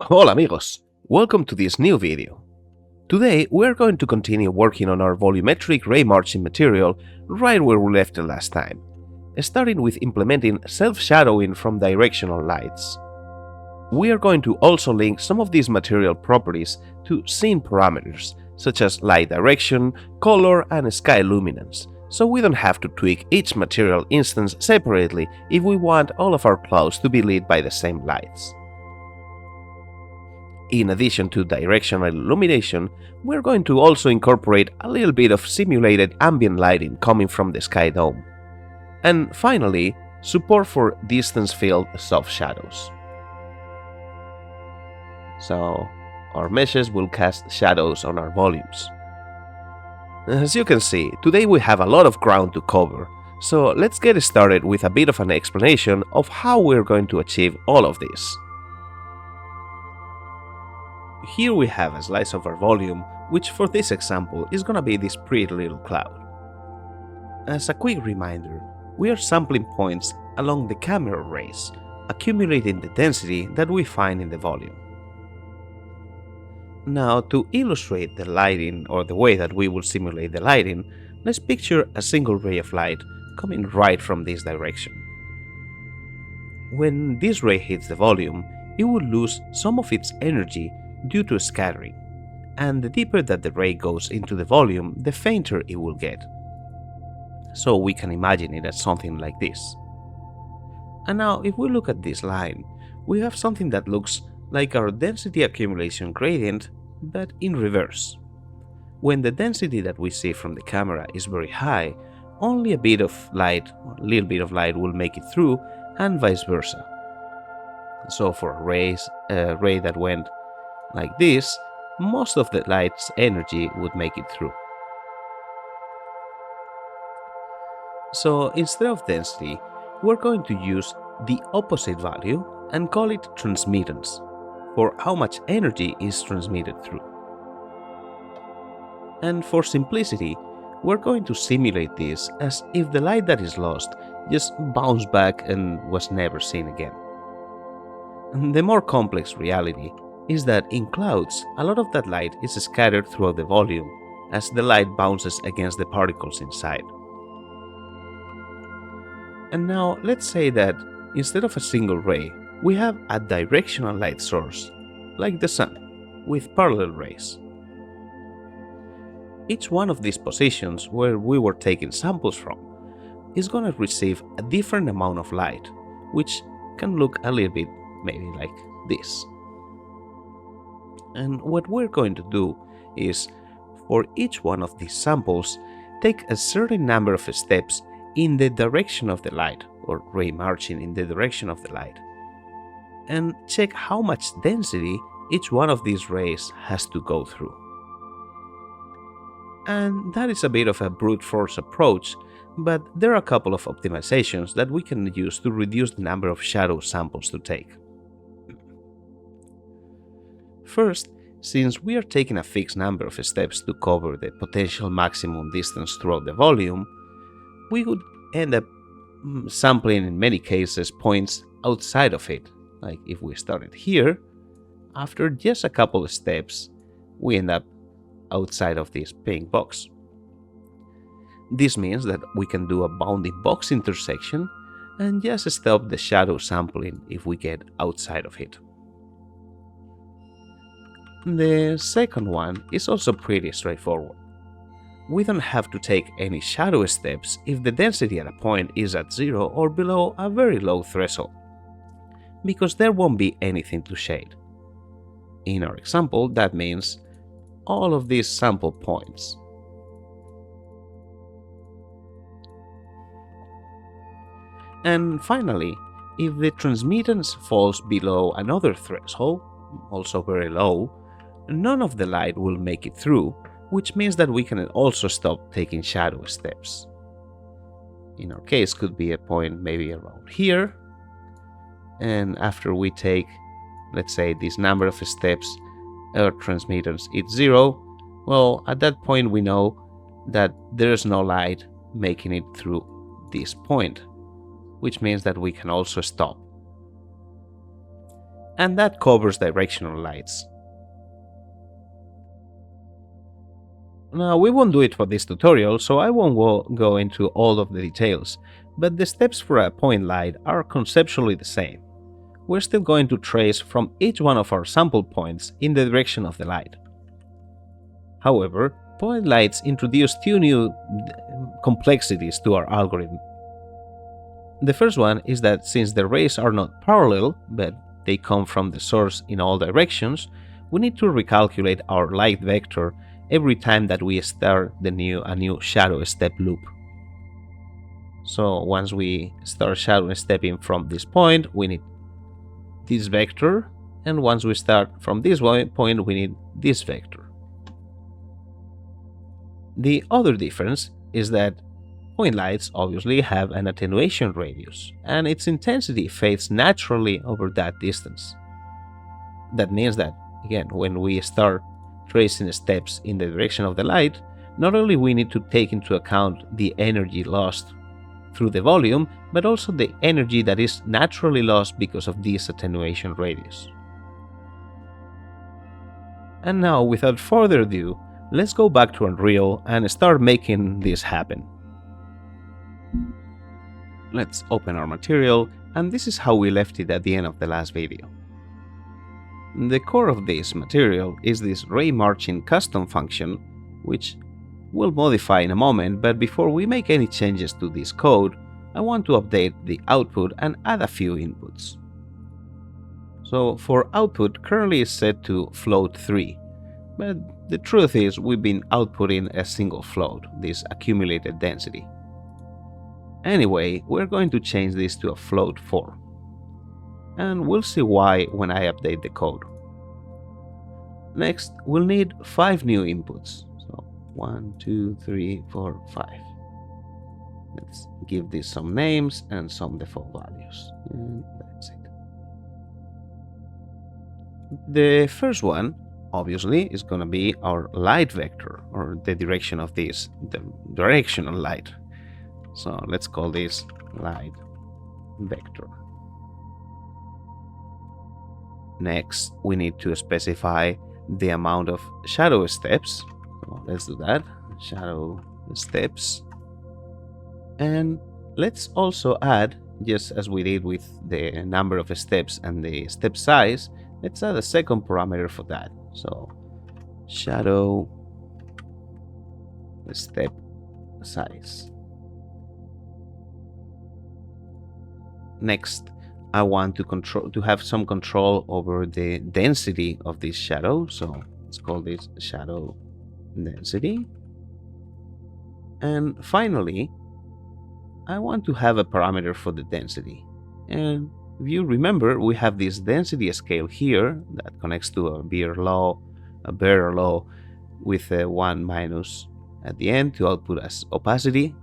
Hola amigos, welcome to this new video. Today we are going to continue working on our volumetric ray marching material right where we left it last time, starting with implementing self-shadowing from directional lights. We are going to also link some of these material properties to scene parameters such as light direction, color, and sky luminance, so we don't have to tweak each material instance separately if we want all of our clouds to be lit by the same lights. In addition to directional illumination, we're going to also incorporate a little bit of simulated ambient lighting coming from the sky dome. And finally, support for distance field soft shadows. So, our meshes will cast shadows on our volumes. As you can see, today we have a lot of ground to cover, so let's get started with a bit of an explanation of how we're going to achieve all of this. Here we have a slice of our volume, which for this example is gonna be this pretty little cloud. As a quick reminder, we are sampling points along the camera rays, accumulating the density that we find in the volume. Now, to illustrate the lighting or the way that we will simulate the lighting, let's picture a single ray of light coming right from this direction. When this ray hits the volume, it will lose some of its energy due to scattering, and the deeper that the ray goes into the volume, the fainter it will get. So we can imagine it as something like this. And now if we look at this line, we have something that looks like our density accumulation gradient, but in reverse. When the density that we see from the camera is very high, only a bit of light, or a little bit of light will make it through, and vice versa. So for a ray that went like this, most of the light's energy would make it through. So instead of density, we're going to use the opposite value and call it transmittance, for how much energy is transmitted through. And for simplicity, we're going to simulate this as if the light that is lost just bounced back and was never seen again. And the more complex reality is that in clouds, a lot of that light is scattered throughout the volume as the light bounces against the particles inside. And now let's say that instead of a single ray, we have a directional light source, like the sun, with parallel rays. Each one of these positions where we were taking samples from is going to receive a different amount of light, which can look a little bit maybe like this. And what we're going to do is, for each one of these samples, take a certain number of steps in the direction of the light, or ray marching in the direction of the light, and check how much density each one of these rays has to go through. And that is a bit of a brute force approach, but there are a couple of optimizations that we can use to reduce the number of shadow samples to take. First, since we are taking a fixed number of steps to cover the potential maximum distance throughout the volume, we would end up sampling in many cases points outside of it. Like if we started here, after just a couple of steps, we end up outside of this pink box. This means that we can do a bounding box intersection and just stop the shadow sampling if we get outside of it. The second one is also pretty straightforward. We don't have to take any shadow steps if the density at a point is at 0 or below a very low threshold, because there won't be anything to shade. In our example, that means all of these sample points. And finally, if the transmittance falls below another threshold, also very low, none of the light will make it through, which means that we can also stop taking shadow steps. In our case, could be a point maybe around here, and after we take, let's say, this number of steps, our transmittance is 0, well, at that point we know that there's no light making it through this point, which means that we can also stop. and that covers directional lights. Now, we won't do it for this tutorial, so I won't go into all of the details, but the steps for a point light are conceptually the same. We're still going to trace from each one of our sample points in the direction of the light. However, point lights introduce two new complexities to our algorithm. The first one is that since the rays are not parallel, but they come from the source in all directions, we need to recalculate our light vector every time that we start a new shadow step loop. So once we start shadow stepping from this point, we need this vector, and once we start from this point, we need this vector. The other difference is that point lights obviously have an attenuation radius, and its intensity fades naturally over that distance. That means that, again, when we start tracing steps in the direction of the light, not only we need to take into account the energy lost through the volume, but also the energy that is naturally lost because of this attenuation radius. And now, without further ado, let's go back to Unreal and start making this happen. Let's open our material, and this is how we left it at the end of the last video. The core of this material is this ray marching custom function, which we'll modify in a moment, but before we make any changes to this code, I want to update the output and add a few inputs. So for output, currently is set to float 3, but the truth is we've been outputting a single float, this accumulated density. Anyway, we're going to change this to a float 4. And we'll see why when I update the code. Next, we'll need 5 new inputs. So 1, 2, 3, 4, 5. Let's give this some names and some default values. And that's it. The first one, obviously, is going to be our light vector, or the direction of this, the directional light. So let's call this light vector. Next, we need to specify the amount of shadow steps. So let's do that. Shadow steps. And let's also add, just as we did with the number of steps and the step size, let's add a second parameter for that. So shadow step size. Next, I want to have some control over the density of this shadow. So let's call this shadow density. And finally, I want to have a parameter for the density. And if you remember, we have this density scale here that connects to a Beer law with a 1 minus at the end to output as opacity.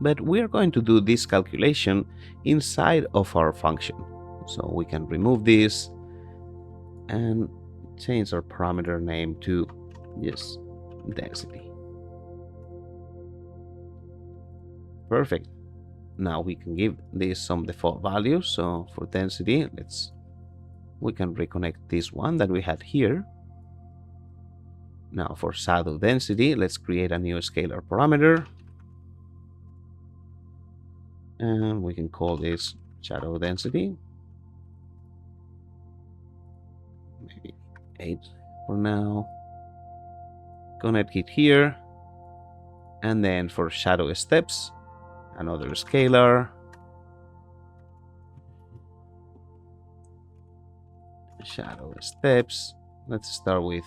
But we are going to do this calculation inside of our function. So we can remove this and change our parameter name to just density. Perfect. Now we can give this some default values. So for density, we can reconnect this one that we had here. Now for shadow density, let's create a new scalar parameter. And we can call this shadow density. Maybe 8 for now. Connect it here. And then for shadow steps, another scalar. Shadow steps. Let's start with,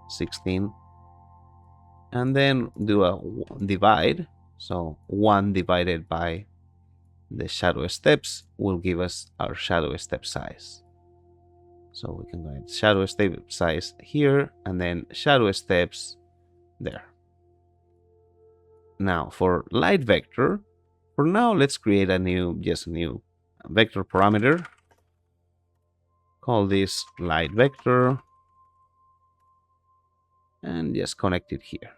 16. And then do a divide. So 1 divided by the shadow steps will give us our shadow step size. So we can go shadow step size here and then shadow steps there. Now for light vector, for now let's create a new vector parameter. Call this light vector and just connect it here.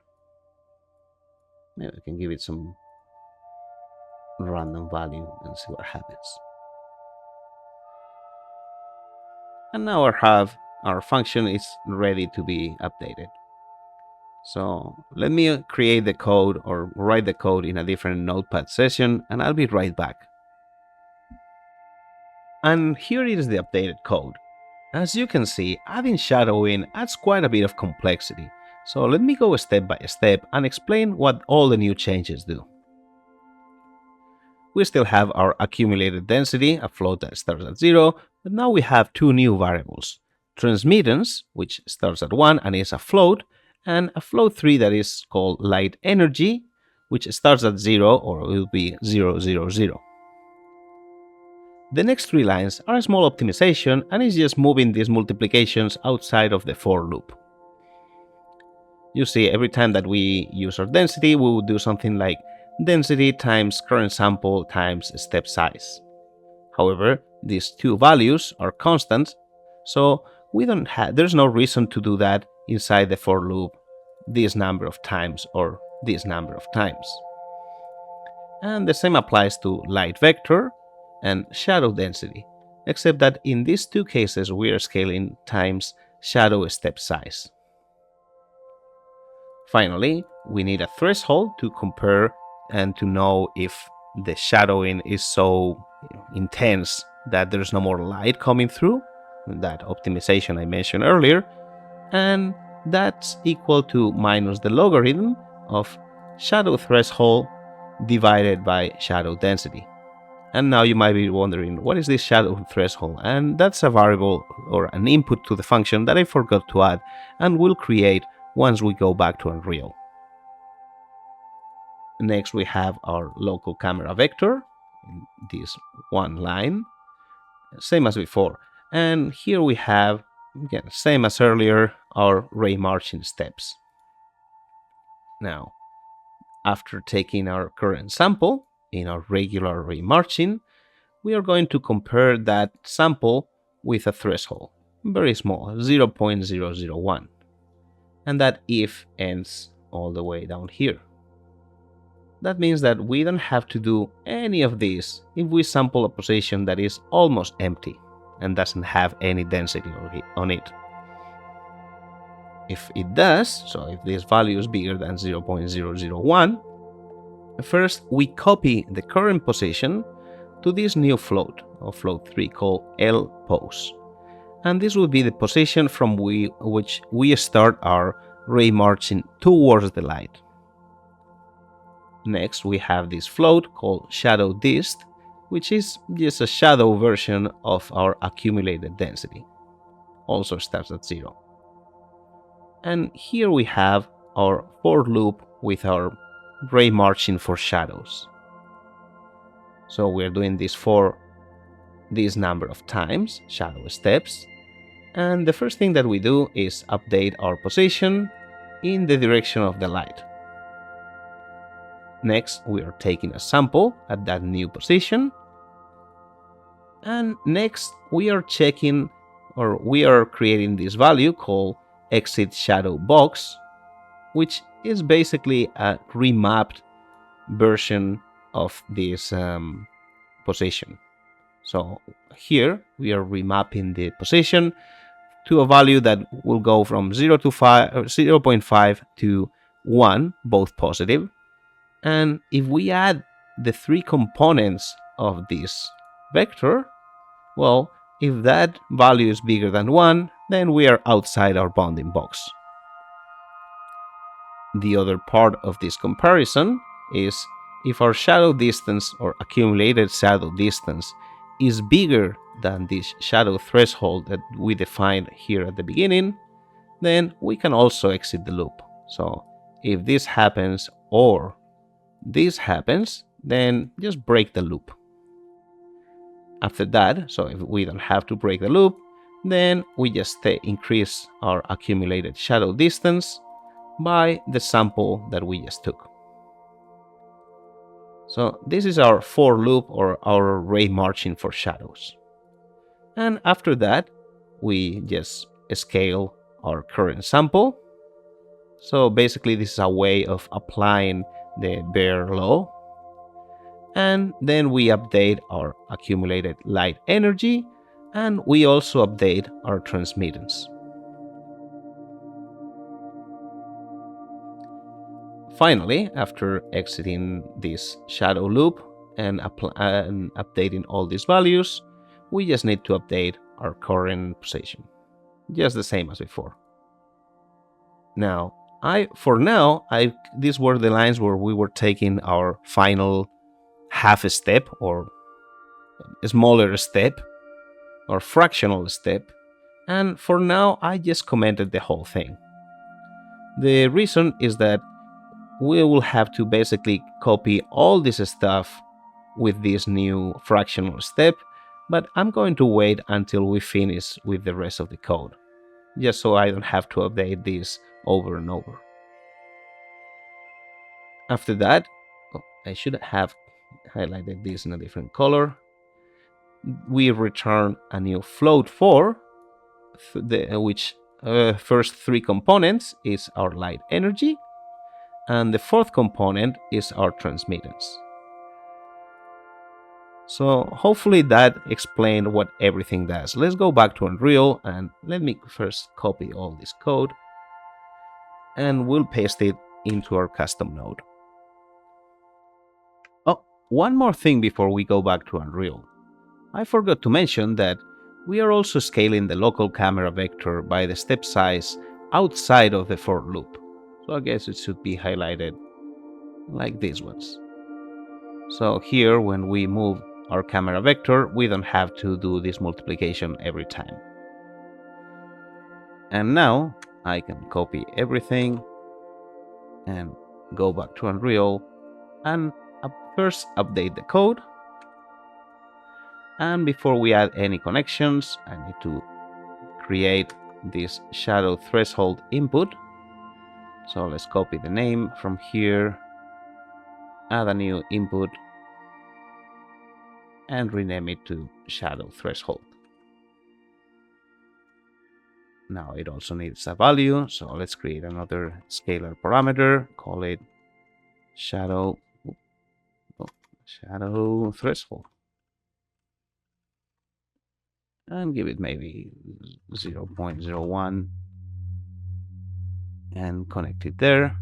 Maybe I can give it some random value and see what happens. And now our function is ready to be updated. So let me create the code or write the code in a different notepad session, and I'll be right back. And here is the updated code. As you can see, adding shadowing adds quite a bit of complexity. So let me go step by step and explain what all the new changes do. We still have our accumulated density, a float that starts at 0, but now we have two new variables. Transmittance, which starts at 1 and is a float, and a float 3 that is called light energy, which starts at 0 or will be 0, 0, 0. The next three lines are a small optimization and is just moving these multiplications outside of the for loop. You see, every time that we use our density, we will do something like density times current sample times step size. However, these two values are constant, so there's no reason to do that inside the for loop this number of times or this number of times. And the same applies to light vector and shadow density, except that in these two cases we are scaling times shadow step size. Finally, we need a threshold to compare and to know if the shadowing is so intense that there's no more light coming through, that optimization I mentioned earlier, and that's equal to minus the logarithm of shadow threshold divided by shadow density. And now you might be wondering, what is this shadow threshold? And that's a variable or an input to the function that I forgot to add and will create once we go back to Unreal. Next, we have our local camera vector, this one line, same as before. And here we have, again, same as earlier, our ray marching steps. Now, after taking our current sample in our regular ray marching, we are going to compare that sample with a threshold, very small, 0.001. And that if ends all the way down here. That means that we don't have to do any of this if we sample a position that is almost empty and doesn't have any density on it. If it does, so if this value is bigger than 0.001, first we copy the current position to this new float, or float 3 called L pose. And this will be the position from which we start our ray marching towards the light. Next, we have this float called shadow dist, which is just a shadow version of our accumulated density. Also starts at 0. And here we have our for loop with our ray marching for shadows. So we're doing this for this number of times, shadow steps. And the first thing that we do is update our position in the direction of the light. Next, we are taking a sample at that new position. And next, we are checking, or we are creating this value called exit shadow box, which is basically a remapped version of this position. So here we are remapping the position to a value that will go from 0.5 to 1, both positive. And if we add the three components of this vector, well, if that value is bigger than 1, then we are outside our bounding box. The other part of this comparison is if our shadow distance or accumulated shadow distance is bigger than this shadow threshold that we defined here at the beginning, then we can also exit the loop. So if this happens or this happens, then just break the loop. After that, so if we don't have to break the loop, then we just increase our accumulated shadow distance by the sample that we just took. So this is our for loop or our ray marching for shadows. And after that, we just scale our current sample. So basically this is a way of applying the Bayer law. And then we update our accumulated light energy And we also update our transmittance. Finally, after exiting this shadow loop and updating all these values, we just need to update our current position, just the same as before. Now, these were the lines where we were taking our final half a step or a smaller step or fractional step, and for now I just commented the whole thing. The reason is that we will have to basically copy all this stuff with this new fractional step, but I'm going to wait until we finish with the rest of the code, just so I don't have to update this over and over. After that, I should have highlighted this in a different color. We return a new float 4, which first three components is our light energy, and the fourth component is our transmittance. So hopefully that explained what everything does. Let's go back to Unreal and let me first copy all this code and we'll paste it into our custom node. Oh, one more thing before we go back to Unreal. I forgot to mention that we are also scaling the local camera vector by the step size outside of the for loop. So I guess it should be highlighted like these ones. So here, when we move our camera vector, we don't have to do this multiplication every time. And now I can copy everything and go back to Unreal and first update the code. And before we add any connections, I need to create this shadow threshold input. So let's copy the name from here, add a new input, and rename it to shadow threshold. Now it also needs a value, so let's create another scalar parameter, call it shadow threshold, and give it maybe 0.01 and connect it there.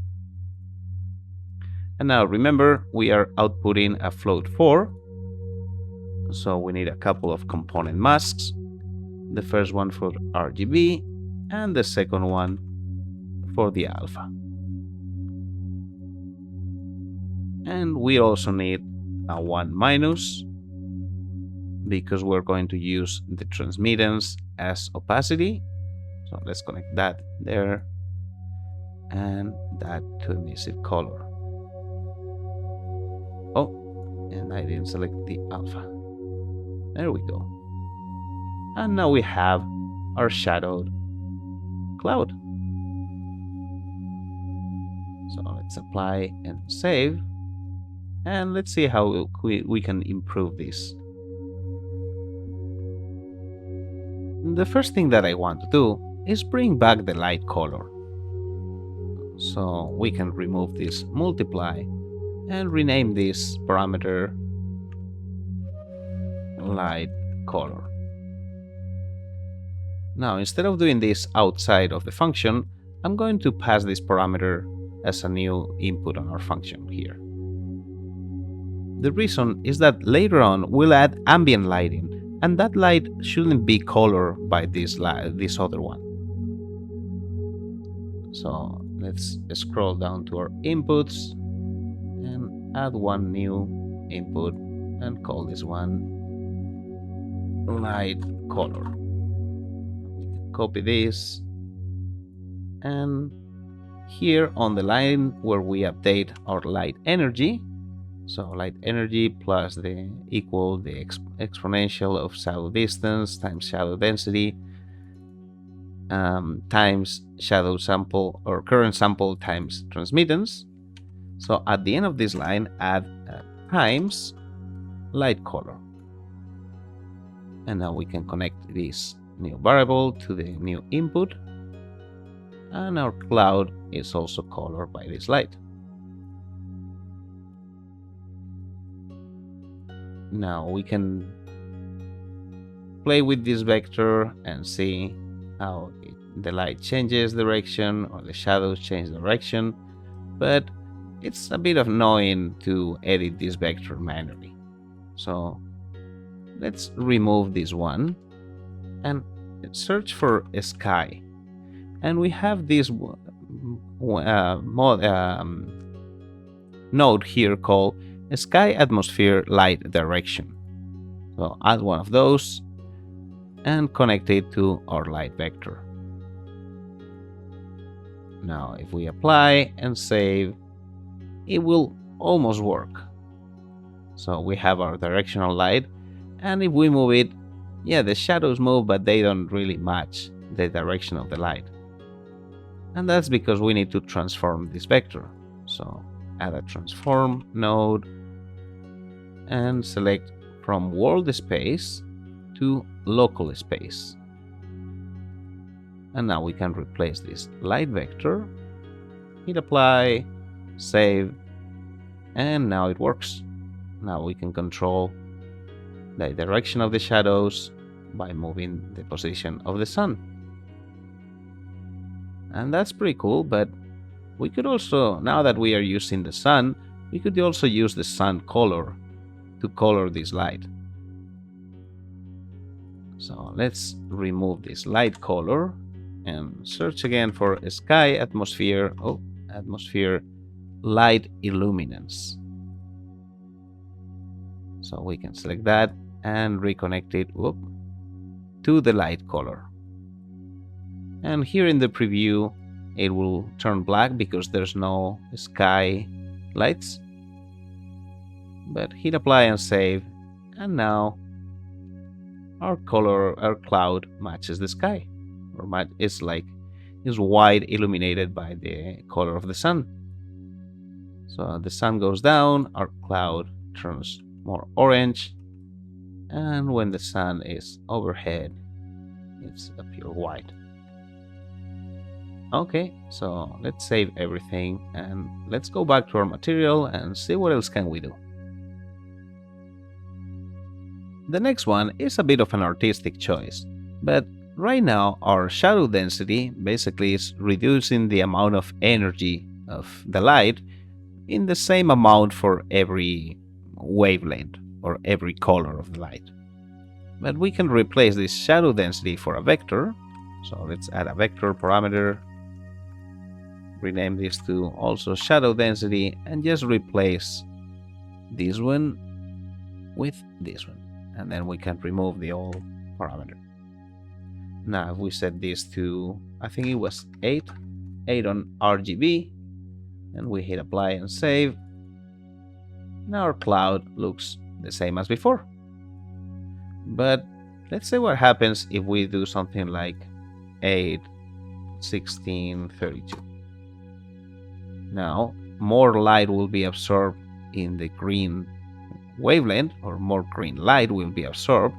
And now remember, we are outputting a float 4, so we need a couple of component masks. The first one for RGB and the second one for the alpha. And we also need a 1 minus because we're going to use the transmittance as opacity. So let's connect that there and that to emissive color. Oh, and I didn't select the alpha. There we go. And now we have our shadowed cloud. So let's apply and save. And let's see how we can improve this. The first thing that I want to do is bring back the light color. So we can remove this multiply and rename this parameter light color. Now, instead of doing this outside of the function, I'm going to pass this parameter as a new input on our function here. The reason is that later on we'll add ambient lighting, and that light shouldn't be colored by this other one. So let's scroll down to our inputs and add one new input and call this one light color. Copy this, and here on the line where we update our light energy, so light energy plus the exponential of shadow distance times shadow density times shadow sample or current sample times transmittance. So at the end of this line, add times light color, and now we can connect this new variable to the new input, and our cloud is also colored by this light. Now we can play with this vector and see how the light changes direction or the shadows change direction, but it's a bit annoying to edit this vector manually. So let's remove this one and search for a sky. And we have this node here called Sky Atmosphere Light Direction. So add one of those and connect it to our light vector. Now if we apply and save, it will almost work. So we have our directional light, and if we move it, yeah, the shadows move, but they don't really match the direction of the light. And that's because we need to transform this vector. So add a transform node and select from world space to local space. And now we can replace this light vector, hit apply, save, and now it works. Now we can control the direction of the shadows by moving the position of the sun. And that's pretty cool, but we could also, now that we are using the sun, we could also use the sun color to color this light. So let's remove this light color and search again for a sky atmosphere, atmosphere light illuminance. So we can select that and reconnect it to the light color. And here in the preview, it will turn black because there's no sky lights. But hit apply and save, and now our cloud matches the sky, or is white illuminated by the color of the sun. So the sun goes down, our cloud turns more orange, and when the sun is overhead, it's a pure white. Okay, so let's save everything and let's go back to our material and see what else can we do. The next one is a bit of an artistic choice, but right now our shadow density basically is reducing the amount of energy of the light in the same amount for every wavelength or every color of the light. But we can replace this shadow density for a vector. So let's add a vector parameter, rename this to also shadow density, and just replace this one with this one. And then we can remove the old parameter. Now if we set this to, I think it was 8 on RGB, and we hit apply and save, now our cloud looks the same as before. But let's see what happens if we do something like 8, 16, 32. Now more light will be absorbed in the green wavelength, or more green light will be absorbed,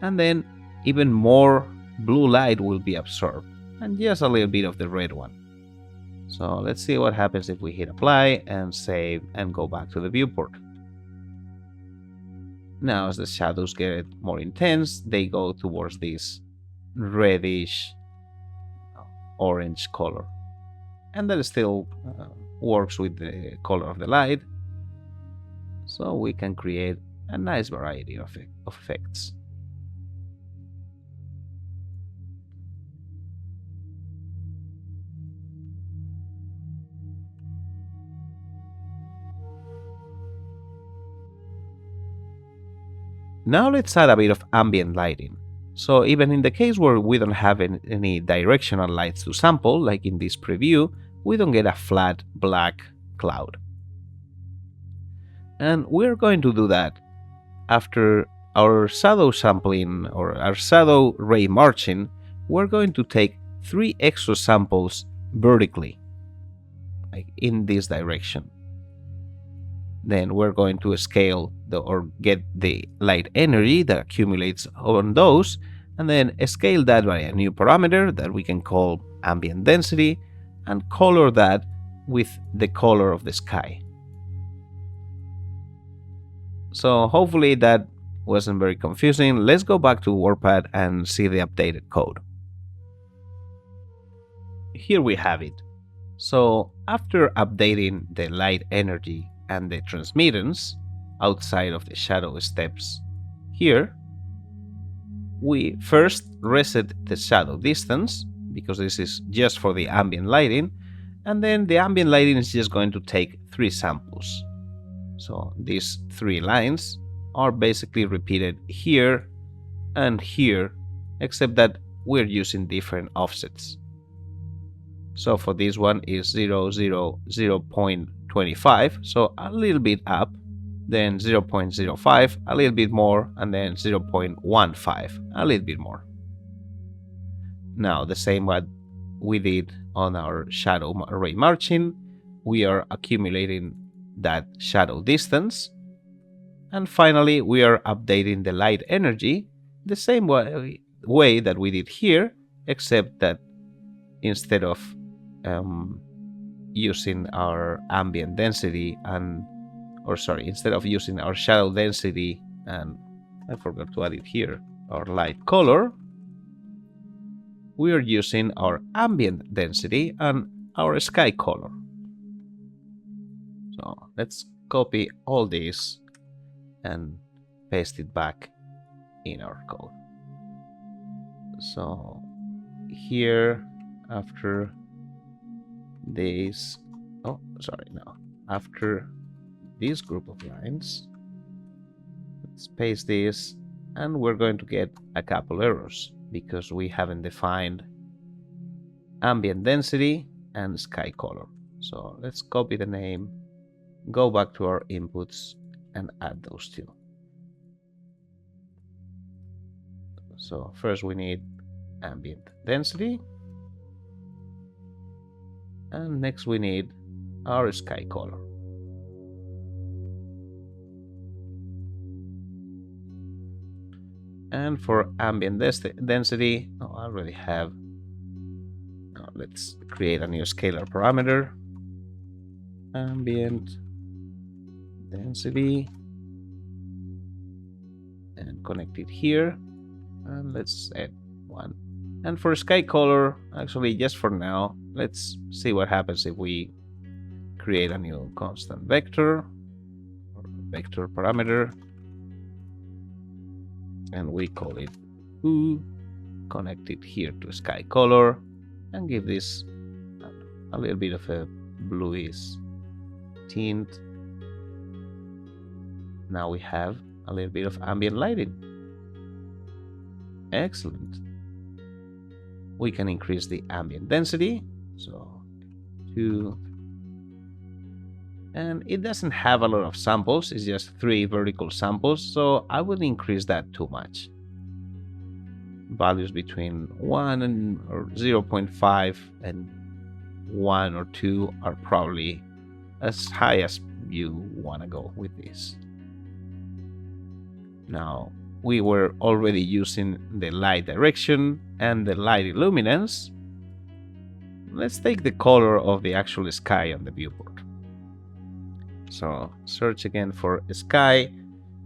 and then even more blue light will be absorbed, and just a little bit of the red one. So let's see what happens if we hit apply and save and go back to the viewport. Now as the shadows get more intense, they go towards this reddish orange color, and that still works with the color of the light, so we can create a nice variety of effects. Now let's add a bit of ambient lighting. So even in the case where we don't have any directional lights to sample, like in this preview, we don't get a flat black cloud. And we're going to do that after our shadow sampling or our shadow ray marching. We're going to take 3 extra samples vertically, like in this direction. Then we're going to scale or get the light energy that accumulates on those, and then scale that by a new parameter that we can call ambient density, and color that with the color of the sky. So hopefully that wasn't very confusing. Let's go back to WordPad and see the updated code. Here we have it. So after updating the light energy and the transmittance outside of the shadow steps here, we first reset the shadow distance, because this is just for the ambient lighting, and then the ambient lighting is just going to take 3 samples. So these 3 lines are basically repeated here and here, except that we're using different offsets. So for this one is 0, 0, 0.25, so a little bit up, then 0.05, a little bit more, and then 0.15, a little bit more. Now the same what we did on our shadow array margin, we are accumulating that shadow distance, and finally we are updating the light energy the same way that we did here, except that instead of using our ambient density instead of using our shadow density, and I forgot to add it here, our light color, we are using our ambient density and our sky color. So let's copy all this and paste it back in our code. So here, after this, after this group of lines, let's paste this, and we're going to get a couple errors because we haven't defined ambient density and sky color. So let's copy the name, go back to our inputs, and add those 2. So first we need ambient density, and next we need our sky color. And for ambient density, I already have. Let's create a new scalar parameter, ambient density, and connect it here, and let's add 1. And for sky color, actually just for now, let's see what happens if we create a new constant vector or vector parameter, and we call it blue, connect it here to sky color, and give this a little bit of a bluish tint. Now we have a little bit of ambient lighting. Excellent. We can increase the ambient density, so 2, and it doesn't have a lot of samples, it's just 3 vertical samples, so I wouldn't increase that too much. Values between 1 and or 0.5 and 1 or 2 are probably as high as you want to go with this. Now we were already using the light direction and the light illuminance. Let's take the color of the actual sky on the viewport. So search again for sky,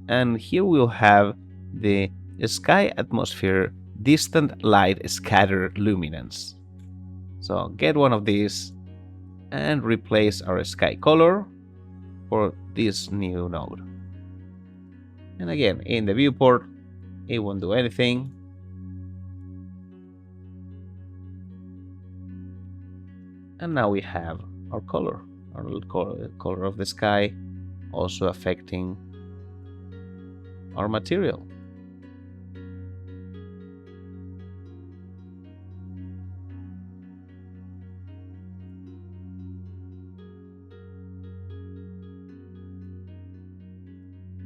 and here we'll have the sky atmosphere distant light scatter luminance. So get one of these and replace our sky color for this new node. And again, in the viewport, it won't do anything. And now we have our color, our color of the sky, also affecting our material.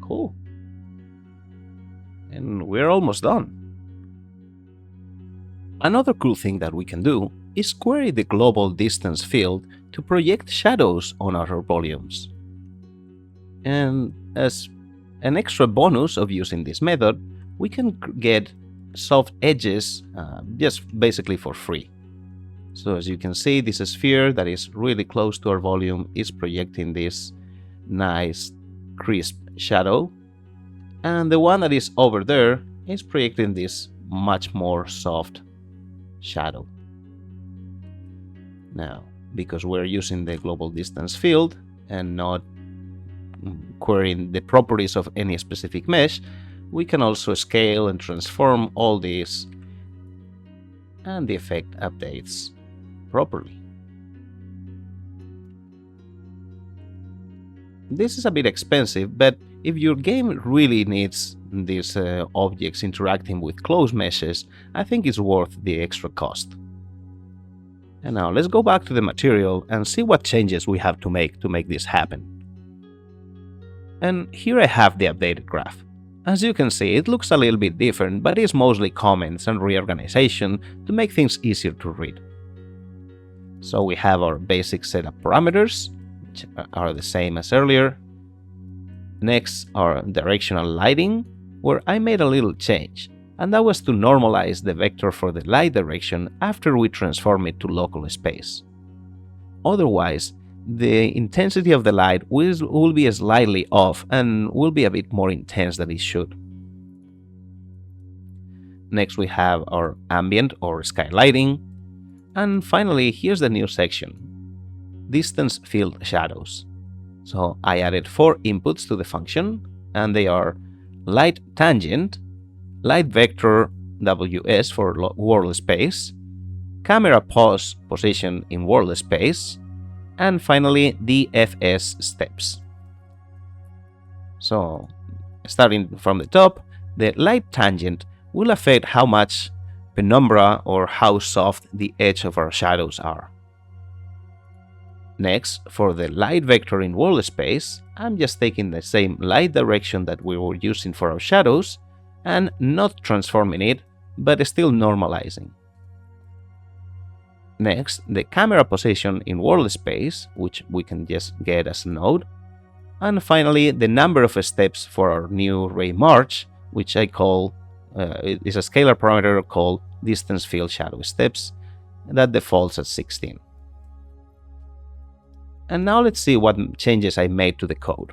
Cool. And we're almost done. Another cool thing that we can do is query the global distance field to project shadows on our volumes. And as an extra bonus of using this method, we can get soft edges just basically for free. So as you can see, this sphere that is really close to our volume is projecting this nice crisp shadow. And the one that is over there is projecting this much more soft shadow. Now, because we're using the global distance field and not querying the properties of any specific mesh, we can also scale and transform all these, and the effect updates properly. This is a bit expensive, but if your game really needs these objects interacting with closed meshes, I think it's worth the extra cost. And now let's go back to the material and see what changes we have to make this happen. And here I have the updated graph. As you can see, it looks a little bit different, but it's mostly comments and reorganization to make things easier to read. So we have our basic setup parameters, which are the same as earlier. Next, our directional lighting, where I made a little change, and that was to normalize the vector for the light direction after we transform it to local space. Otherwise, the intensity of the light will be slightly off and will be a bit more intense than it should. Next, we have our ambient or sky lighting. And finally, here's the new section, distance field shadows. So I added 4 inputs to the function, and they are light tangent, light vector WS for world space, camera pose position in world space, and finally DFS steps. So starting from the top, the light tangent will affect how much penumbra or how soft the edge of our shadows are. Next, for the light vector in world space, I'm just taking the same light direction that we were using for our shadows and not transforming it, but still normalizing. Next, the camera position in world space, which we can just get as a node. And finally, the number of steps for our new ray march, which I call, is a scalar parameter called distance field shadow steps, that defaults at 16. And now let's see what changes I made to the code.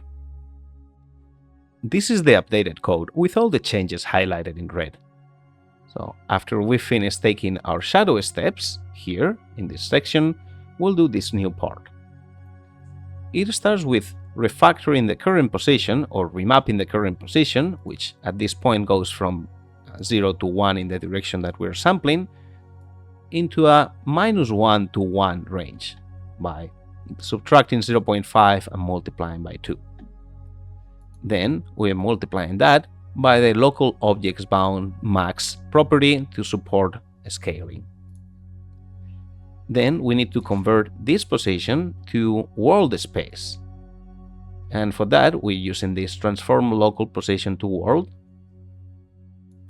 This is the updated code with all the changes highlighted in red. So after we finish taking our shadow steps here in this section, we'll do this new part. It starts with refactoring the current position or remapping the current position, which at this point goes from 0 to 1 in the direction that we're sampling, into a -1 to 1 range by subtracting 0.5 and multiplying by 2. Then we're multiplying that by the local objects bound max property to support scaling. Then we need to convert this position to world space. And for that, we're using this transform local position to world.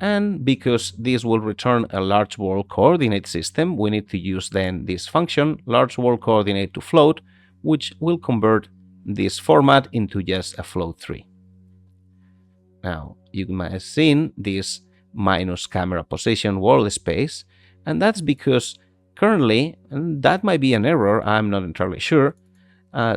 And because this will return a large world coordinate system, we need to use then this function, large world coordinate to float, which will convert this format into just a float 3. Now, you might have seen this minus camera position world space, and that's because currently, and that might be an error, I'm not entirely sure,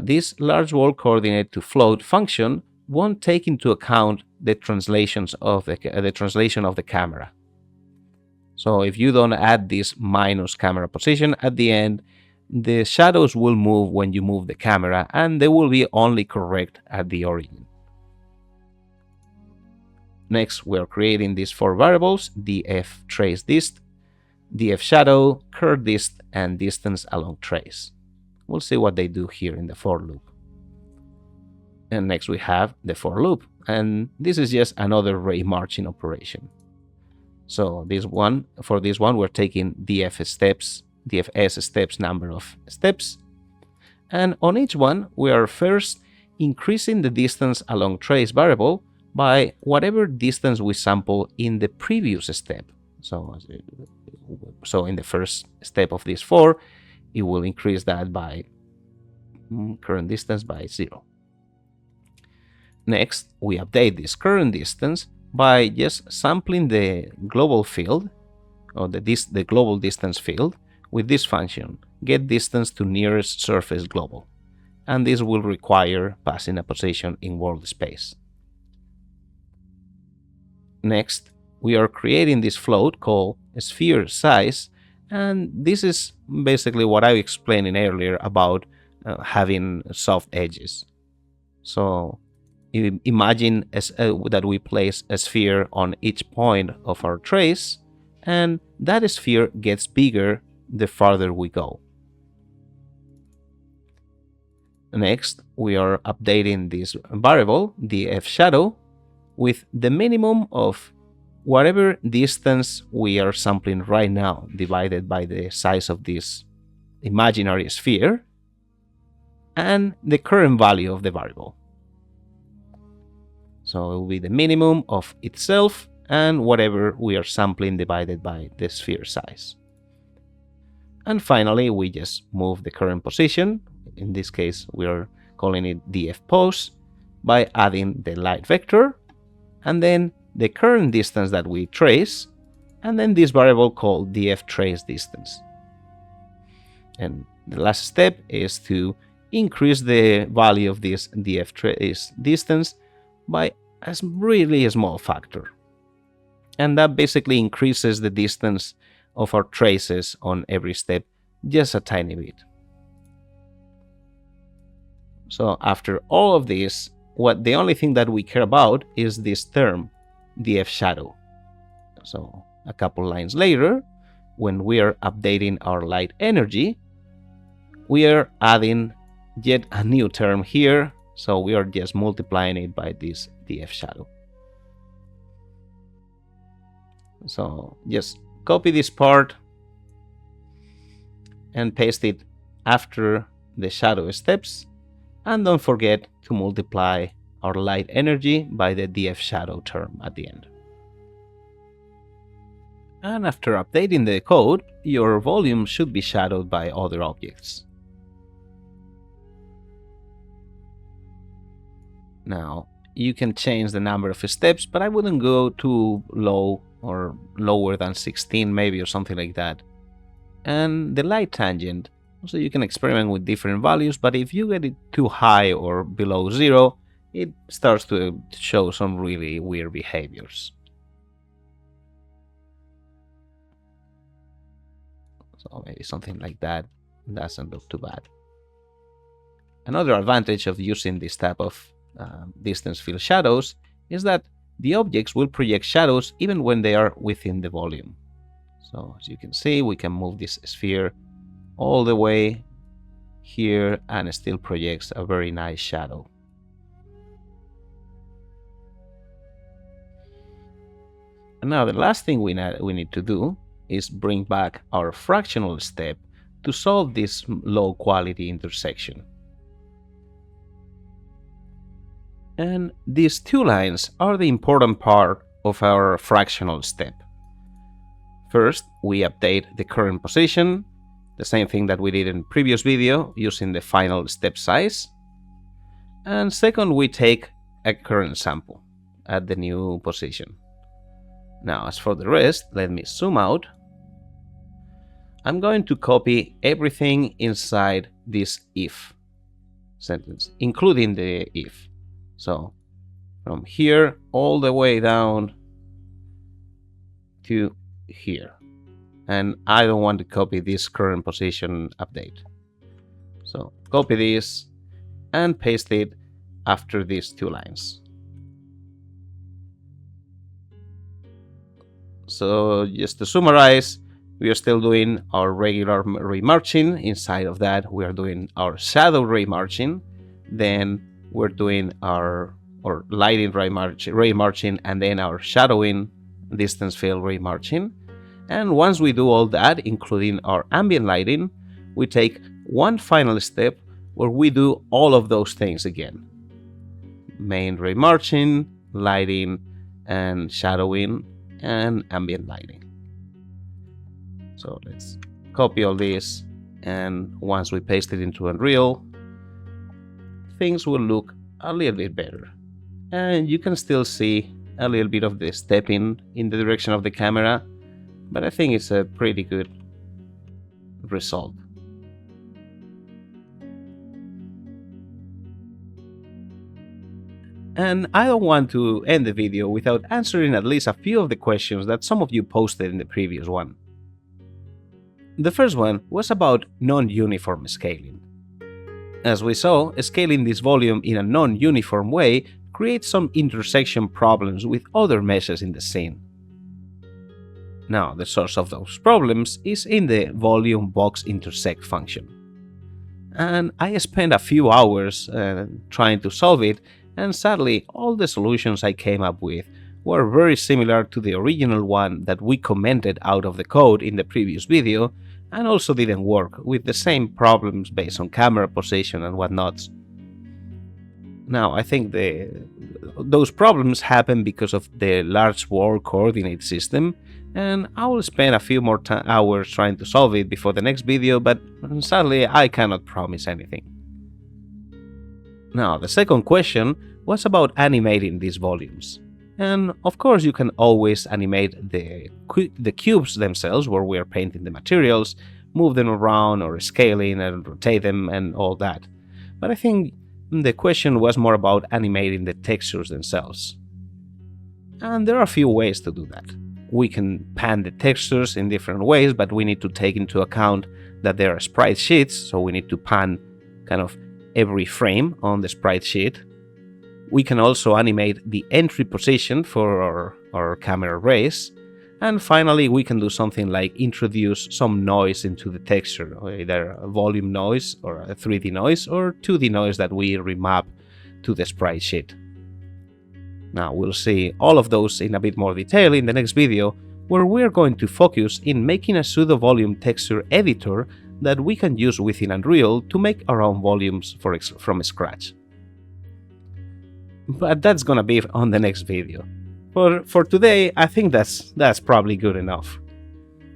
this large world coordinate to float function won't take into account the translations of the translation of the camera. So if you don't add this minus camera position at the end, the shadows will move when you move the camera, and they will be only correct at the origin. Next, we're creating these 4 variables: df trace dist, df shadow, curve dist, and distance along trace. We'll see what they do here in the for loop. And next we have the for loop, and this is just another ray marching operation. So for this one we're taking DFS steps number of steps, and on each one we are first increasing the distance along trace variable by whatever distance we sample in the previous step. So in the first step of this 4, it will increase that by current distance by 0. Next, we update this current distance by just sampling the global field, or the global distance field, with this function, get distance to nearest surface global. And this will require passing a position in world space. Next, we are creating this float called sphere size, and this is basically what I explained earlier about having soft edges. So imagine that we place a sphere on each point of our trace, and that sphere gets bigger the farther we go. Next, we are updating this variable, df shadow, with the minimum of whatever distance we are sampling right now, divided by the size of this imaginary sphere, and the current value of the variable. So it will be the minimum of itself and whatever we are sampling divided by the sphere size. And finally, we just move the current position. In this case, we are calling it df pose by adding the light vector, and then the current distance that we trace, and then this variable called df trace distance. And the last step is to increase the value of this df trace distance by a really small factor. And that basically increases the distance of our traces on every step just a tiny bit. So after all of this, the only thing that we care about is this term, df shadow. So a couple lines later, when we are updating our light energy, we are adding yet a new term here. So we are just multiplying it by this df shadow. So just copy this part and paste it after the shadow steps, and don't forget to multiply our light energy by the df shadow term at the end. And after updating the code, your volume should be shadowed by other objects. Now, you can change the number of steps, but I wouldn't go too low or lower than 16 maybe, or something like that. And the light tangent, so you can experiment with different values, but if you get it too high or below 0, it starts to show some really weird behaviors. So maybe something like that doesn't look too bad. Another advantage of using this type of distance field shadows is that the objects will project shadows even when they are within the volume. So as you can see, we can move this sphere all the way here and it still projects a very nice shadow. And now the last thing we need to do is bring back our fractional step to solve this low quality intersection. And these two lines are the important part of our fractional step. First, we update the current position, the same thing that we did in the previous video using the final step size. And second, we take a current sample at the new position. Now, as for the rest, let me zoom out. I'm going to copy everything inside this if sentence, including the if. So from here all the way down to here. And I don't want to copy this current position update. So copy this and paste it after these two lines. So just to summarize, we are still doing our regular remarching. Inside of that, we are doing our shadow remarching. Then we're doing our lighting remarching, and then our shadowing distance field remarching. And once we do all that, including our ambient lighting, we take one final step where we do all of those things again. Main remarching, lighting, and shadowing, and ambient lighting. So let's copy all this, and once we paste it into Unreal, things will look a little bit better. And you can still see a little bit of the stepping in the direction of the camera, but I think it's a pretty good result. And I don't want to end the video without answering at least a few of the questions that some of you posted in the previous one. The first one was about non-uniform scaling. As we saw, scaling this volume in a non-uniform way creates some intersection problems with other meshes in the scene. Now, the source of those problems is in the volume box intersect function. And I spent a few hours trying to solve it, and sadly, all the solutions I came up with were very similar to the original one that we commented out of the code in the previous video, and also didn't work, with the same problems based on camera position and whatnot. Now, I think those problems happen because of the large world coordinate system, and I will spend a few more hours trying to solve it before the next video, but sadly I cannot promise anything. Now, the second question was about animating these volumes. And of course you can always animate the cubes themselves where we are painting the materials, move them around or scaling and rotate them and all that. But I think the question was more about animating the textures themselves. And there are a few ways to do that. We can pan the textures in different ways, but we need to take into account that there are sprite sheets, so we need to pan kind of every frame on the sprite sheet. We can also animate the entry position for our camera rays. And finally, we can do something like introduce some noise into the texture, either a volume noise or a 3D noise or 2D noise that we remap to the sprite sheet. Now, we'll see all of those in a bit more detail in the next video, where we're going to focus in making a pseudo-volume texture editor that we can use within Unreal to make our own volumes from scratch. But that's gonna be on the next video. For today, I think that's probably good enough.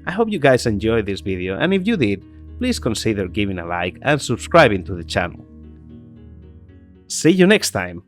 I hope you guys enjoyed this video, and if you did, please consider giving a like and subscribing to the channel. See you next time!